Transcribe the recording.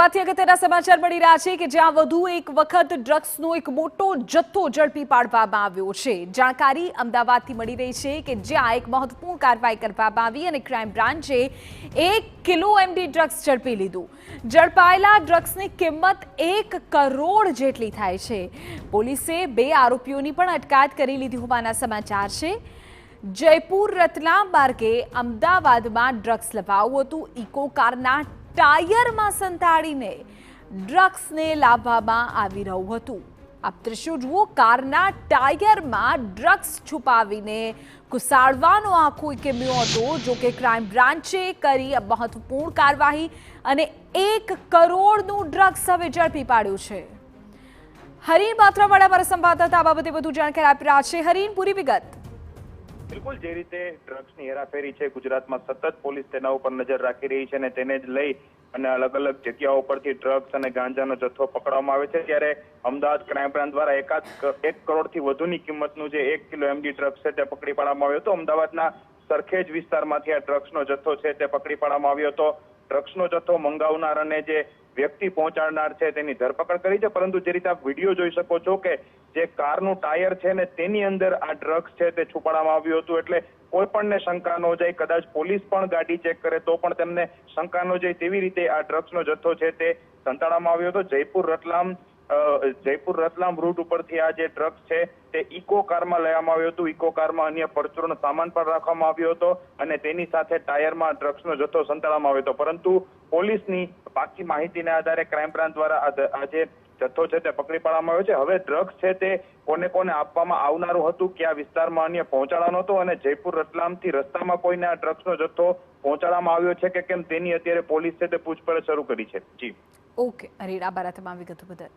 બાદથી અગત્યના સમાચાર મળી રહ્યા છે કે જ્યાં વધુ એક વખત ડ્રગ્સનો એક મોટો જથ્થો ઝડપી પાડવામાં આવ્યો છે। જાણકારી અમદાવાદથી મળી રહી છે કે જ્યાં એક મહત્વપૂર્ણ કાર્યવાહી કરવામાં આવી અને ક્રાઇમ બ્રાન્ચે 1 કિલો એમડી ડ્રગ્સ ઝડપી લીધું। ઝડપાયેલા ડ્રગ્સની કિંમત 1 કરોડ જેટલી થાય છે। પોલીસે 2 આરોપીઓની પણ અટકાયત કરી લીધી હોવાના સમાચાર છે। જયપુર રતલામ માર્ગે અમદાવાદમાં ડ્રગ્સ લવાયું હતું। ઇકો કારના ટાયરમાં સંતાડીને ડ્રગ્સને લાવવામાં આવી રહ્યું હતું। આપ દ્રશ્યો જુઓ, કારના ટાયરમાં ડ્રગ્સ છુપાવીને ઘુસાડવાનો આખો કિમ્યો હતો। જો કે ક્રાઇમ બ્રાન્ચે કરી મહત્વપૂર્ણ કાર્યવાહી અને 1 કરોડનું ડ્રગ્સ હવે ઝડપી પાડ્યું છે। હરીન બાત્રાવાડા અમારા સંવાદદાતા આ બાબતે વધુ જાણકારી આપી રહ્યા છે। હરીન, પૂરી વિગત। બિલકુલ, જે રીતે ડ્રગ્સની હેરાફેરી છે ગુજરાતમાં સતત પોલીસ તેના ઉપર નજર રાખી રહી છે અને તેને જ લઈ અને અલગ અલગ જગ્યાઓ પરથી ડ્રગ્સ અને ગાંજાનો જથ્થો પકડવામાં આવે છે। ત્યારે અમદાવાદ ક્રાઇમ બ્રાન્ચ દ્વારા 1 કરોડથી વધુની કિંમતનું જે 1 કિલો એમડી ડ્રગ્સ છે તે પકડી પાડવામાં આવ્યો હતો। અમદાવાદના સરખેજ વિસ્તારમાંથી આ ડ્રગ્સનો જથ્થો છે તે પકડી પાડવામાં આવ્યો હતો। ડ્રગ્સનો જથ્થો મંગાવનાર અને જે વ્યક્તિ પહોંચાડનાર છે તેની ધરપકડ કરી છે। પરંતુ જે રીતે આપ વિડીયો જોઈ શકો છો કે જે કારનું ટાયર છે ને તેની અંદર આ ડ્રગ્સ છે તે છુપાડવામાં આવ્યું હતું। એટલે કોઈ પણને શંકા ન જાય, કદાચ પોલીસ પણ ગાડી ચેક કરે તો પણ તેમને શંકા ન જાય તેવી રીતે આ ડ્રગ્સનો જથ્થો છે તે સંતાડવામાં આવ્યો હતો। જયપુર રતલામ રૂટ ઉપરથી આ જે ડ્રગ્સ છે તે ઇકો કારમાં લેવામાં આવ્યું હતું। ઇકો કારમાં અન્ય પરચુરણ સામાન પણ રાખવામાં આવ્યો હતો અને તેની સાથે ટાયરમાં ડ્રગ્સનો જથ્થો સંતાડવામાં આવ્યો હતો। પરંતુ પોલીસની પાકી માહિતીના આધારે ક્રાઇમ બ્રાન્ચ દ્વારા આ જે જથ્થો છે તે પકડી પાડવામાં આવ્યો છે। હવે ડ્રગ્સ છે તે કોને કોને આપવામાં આવનારું હતું, કયા વિસ્તારમાં અન્ય પહોંચાડવાનો હતો અને જયપુર રતલામથી રસ્તામાં કોઈને આ ડ્રગ્સનો જથ્થો પહોંચાડવામાં આવ્યો છે કે કેમ તેની અત્યારે પોલીસ છે તે પૂછપરછ શરૂ કરી છે। જી ઓકે, હરીન, આભાર તમામ વિગતો બદલ।